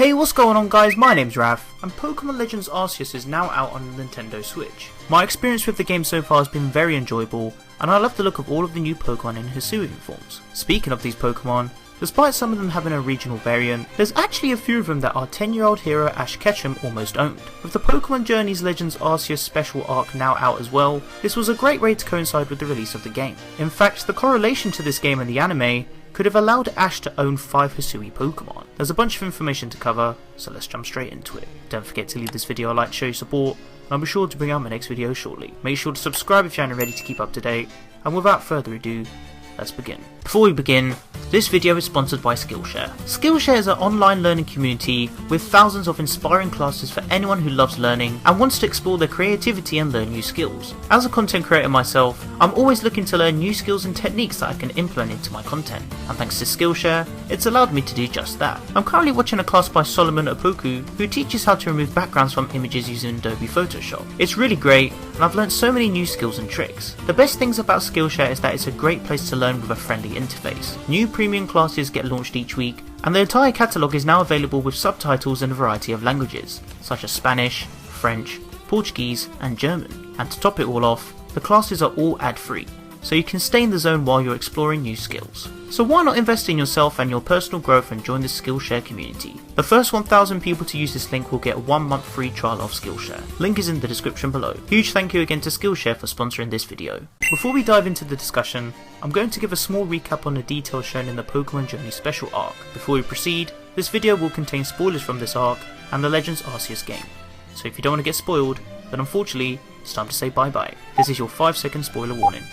Hey, what's going on guys, my name's Rav, and Pokémon Legends Arceus is now out on the Nintendo Switch. My experience with the game so far has been very enjoyable, and I love the look of all of the new Pokémon in Hisuian forms. Speaking of these Pokémon, despite some of them having a regional variant, there's actually a few of them that our 10-year-old hero Ash Ketchum almost owned. With the Pokémon Journeys Legends Arceus special arc now out as well, this was a great way to coincide with the release of the game. In fact, the correlation to this game and the anime could have allowed Ash to own 5 Hisui Pokémon. There's a bunch of information to cover, so let's jump straight into it. Don't forget to leave this video a like to show your support, and I'll be sure to bring out my next video shortly. Make sure to subscribe if you aren't ready to keep up to date, and without further ado, let's begin. Before we begin, this video is sponsored by Skillshare. Skillshare is an online learning community with thousands of inspiring classes for anyone who loves learning and wants to explore their creativity and learn new skills. As a content creator myself, I'm always looking to learn new skills and techniques that I can implement into my content, and thanks to Skillshare, it's allowed me to do just that. I'm currently watching a class by Solomon Opoku who teaches how to remove backgrounds from images using Adobe Photoshop. It's really great, and I've learned so many new skills and tricks. The best things about Skillshare is that it's a great place to learn with a friendly interface. New premium classes get launched each week, and the entire catalogue is now available with subtitles in a variety of languages, such as Spanish, French, Portuguese and German. And to top it all off, the classes are all ad-free, so you can stay in the zone while you're exploring new skills. So why not invest in yourself and your personal growth and join the Skillshare community? The first 1,000 people to use this link will get a 1-month free trial of Skillshare. Link is in the description below. Huge thank you again to Skillshare for sponsoring this video. Before we dive into the discussion, I'm going to give a small recap on the details shown in the Pokémon Journeys special arc. Before we proceed, this video will contain spoilers from this arc and the Legends Arceus game. So if you don't want to get spoiled, then unfortunately, it's time to say bye bye. This is your 5-second spoiler warning.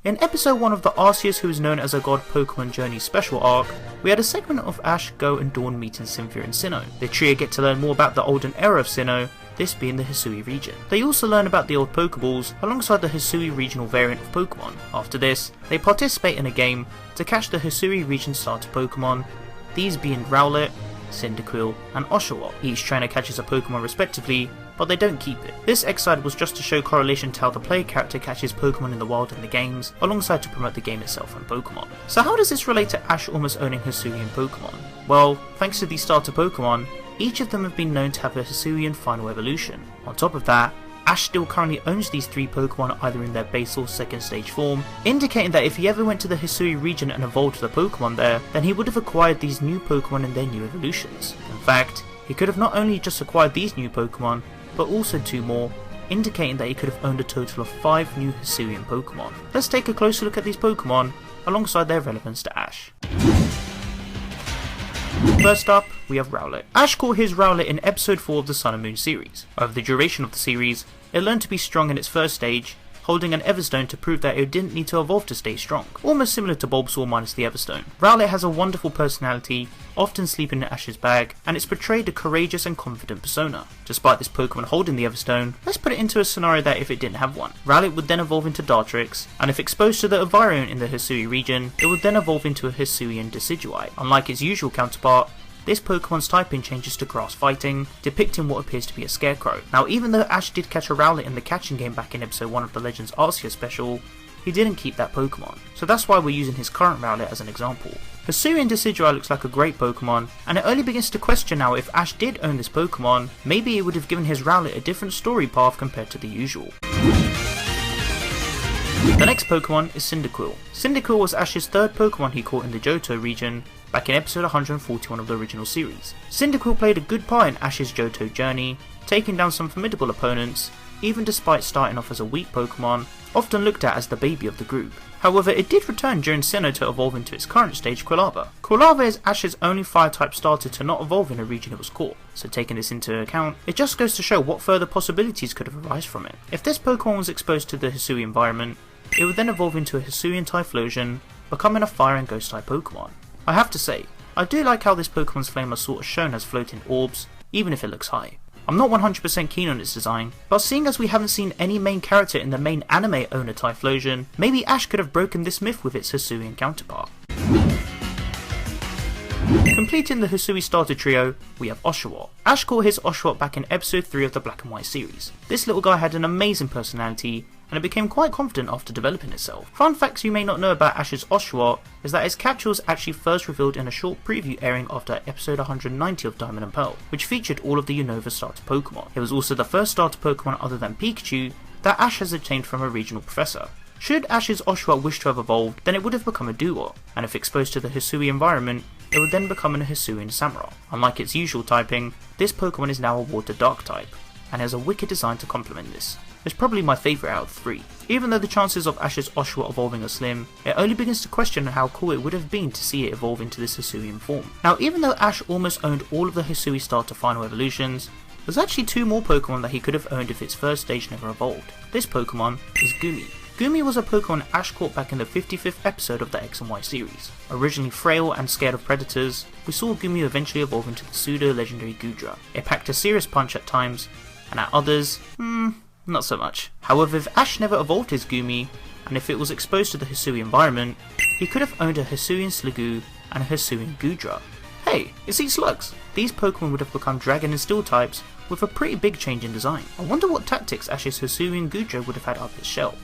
In episode 1 of the Arceus Who Is Known as a God Pokémon Journeys special arc, we had a segment of Ash, Go and Dawn meeting Cynthia and Sinnoh. The trio get to learn more about the olden era of Sinnoh, this being the Hisui region. They also learn about the old Pokeballs alongside the Hisui regional variant of Pokemon. After this, they participate in a game to catch the Hisui region starter Pokemon, these being Rowlet, Cyndaquil and Oshawa. Each trainer catches a Pokemon respectively, but they don't keep it. This X-side was just to show correlation to how the player character catches Pokemon in the wild in the games, alongside to promote the game itself and Pokemon. So how does this relate to Ash almost owning Hisuian Pokémon? Well, thanks to these starter Pokemon, each of them have been known to have a Hisuian final evolution. On top of that, Ash still currently owns these 3 Pokemon either in their base or second stage form, indicating that if he ever went to the Hisui region and evolved the Pokemon there, then he would have acquired these new Pokemon in their new evolutions. In fact, he could have not only just acquired these new Pokemon, but also 2 more, indicating that he could have owned a total of 5 new Hisuian Pokemon. Let's take a closer look at these Pokemon, alongside their relevance to Ash. First up, we have Rowlet. Ash caught his Rowlet in episode 4 of the Sun and Moon series. Over the duration of the series, it learned to be strong in its first stage, holding an Everstone to prove that it didn't need to evolve to stay strong, almost similar to Bulbasaur minus the Everstone. Rowlet has a wonderful personality, often sleeping in Ash's bag, and it's portrayed a courageous and confident persona. Despite this Pokemon holding the Everstone, let's put it into a scenario that if it didn't have one. Rowlet would then evolve into Dartrix, and if exposed to the variant in the Hisui region, it would then evolve into a Hisuian Decidueye. Unlike its usual counterpart, this Pokemon's typing changes to Grass Fighting, depicting what appears to be a Scarecrow. Now, even though Ash did catch a Rowlet in the catching game back in episode 1 of the Legends Arceus special, he didn't keep that Pokemon, so that's why we're using his current Rowlet as an example. Hisuian Decidueye looks like a great Pokemon, and it only begins to question now if Ash did own this Pokemon, maybe it would have given his Rowlet a different story path compared to the usual. The next Pokemon is Cyndaquil. Cyndaquil was Ash's 3rd Pokemon he caught in the Johto region, back in episode 141 of the original series. Cyndaquil played a good part in Ash's Johto journey, taking down some formidable opponents, even despite starting off as a weak Pokemon, often looked at as the baby of the group. However, it did return during Sinnoh to evolve into its current stage, Quilava. Quilava is Ash's only Fire-type starter to not evolve in a region it was caught, so taking this into account, it just goes to show what further possibilities could have arisen from it. If this Pokemon was exposed to the Hisui environment, it would then evolve into a Hisuian Typhlosion, becoming a Fire and Ghost-type Pokemon. I have to say, I do like how this Pokemon's flame is sort of shown as floating orbs, even if it looks high. I'm not 100% keen on its design, but seeing as we haven't seen any main character in the main anime own a Typhlosion, maybe Ash could have broken this myth with its Hisuian counterpart. Completing the Hisui starter trio, we have Oshawa. Ash caught his Oshawa back in episode 3 of the Black and White series. This little guy had an amazing personality, and it became quite confident after developing itself. Fun facts you may not know about Ash's Oshawa is that its capture was actually first revealed in a short preview airing after episode 190 of Diamond and Pearl, which featured all of the Unova starter Pokemon. It was also the first starter Pokemon other than Pikachu that Ash has obtained from a regional professor. Should Ash's Oshawa wish to have evolved, then it would have become a Duo, and if exposed to the Hisui environment, it would then become an Hisuian Samurai. Unlike its usual typing, this Pokemon is now a Water Dark type, and has a wicked design to complement this. It's probably my favourite out of the three. Even though the chances of Ash's Oshawa evolving are slim, it only begins to question how cool it would have been to see it evolve into this Hisuian form. Now, even though Ash almost owned all of the Hisui starter final evolutions, there's actually two more Pokemon that he could have owned if its first stage never evolved. This Pokemon is Gumi. Gumi was a Pokemon Ash caught back in the 55th episode of the X and Y series. Originally frail and scared of predators, we saw Gumi eventually evolve into the pseudo-legendary Goodra. It packed a serious punch at times, and at others, not so much. However, if Ash never evolved his Gumi, and if it was exposed to the Hisui environment, he could have owned a Hisuian Sliggoo and a Hisuian Goodra. Hey, it's these slugs! These Pokemon would have become Dragon and Steel types with a pretty big change in design. I wonder what tactics Ash's Hisuian Goodra would have had up its shell.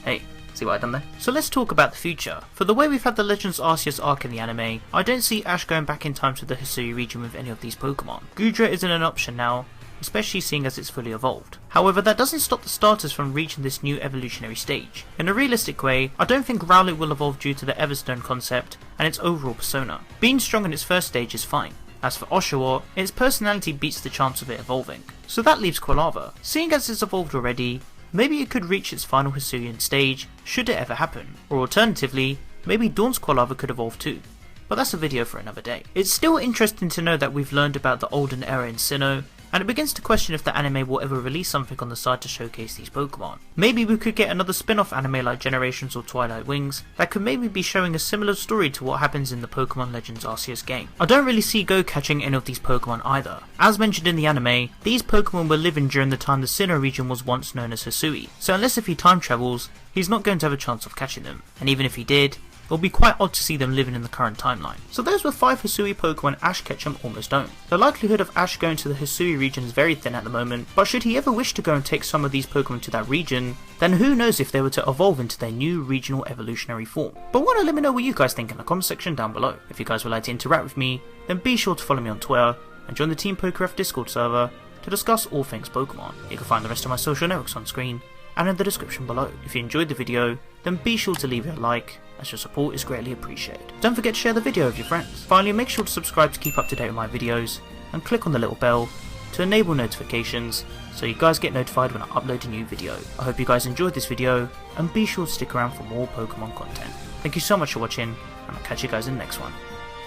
Hey, see what I done there? So let's talk about the future. For the way we've had the Legends Arceus arc in the anime, I don't see Ash going back in time to the Hisui region with any of these Pokemon. Goodra isn't an option now, especially seeing as it's fully evolved. However, that doesn't stop the starters from reaching this new evolutionary stage. In a realistic way, I don't think Rowlet will evolve due to the Everstone concept and its overall persona. Being strong in its first stage is fine. As for Oshawa, its personality beats the chance of it evolving. So that leaves Quilava. Seeing as it's evolved already, maybe it could reach its final Hisuian stage, should it ever happen. Or alternatively, maybe Dawn's Quilava could evolve too. But that's a video for another day. It's still interesting to know that we've learned about the olden era in Sinnoh, and it begins to question if the anime will ever release something on the side to showcase these Pokemon. Maybe we could get another spin-off anime like Generations or Twilight Wings that could maybe be showing a similar story to what happens in the Pokemon Legends Arceus game. I don't really see Go catching any of these Pokemon either. As mentioned in the anime, these Pokemon were living during the time the Sinnoh region was once known as Hisui, so unless if he time travels, he's not going to have a chance of catching them, and even if he did, it would be quite odd to see them living in the current timeline. So those were 5 Hisui Pokemon Ash Ketchum almost owned. The likelihood of Ash going to the Hisui region is very thin at the moment, but should he ever wish to go and take some of these Pokemon to that region, then who knows if they were to evolve into their new regional evolutionary form. But wanna let me know what you guys think in the comment section down below. If you guys would like to interact with me, then be sure to follow me on Twitter and join the Team Pokeref Discord server to discuss all things Pokemon. You can find the rest of my social networks on screen and in the description below. If you enjoyed the video, then be sure to leave it a like, as your support is greatly appreciated. Don't forget to share the video with your friends. Finally, make sure to subscribe to keep up to date with my videos, and click on the little bell to enable notifications so you guys get notified when I upload a new video. I hope you guys enjoyed this video, and be sure to stick around for more Pokemon content. Thank you so much for watching, and I'll catch you guys in the next one.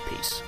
Peace.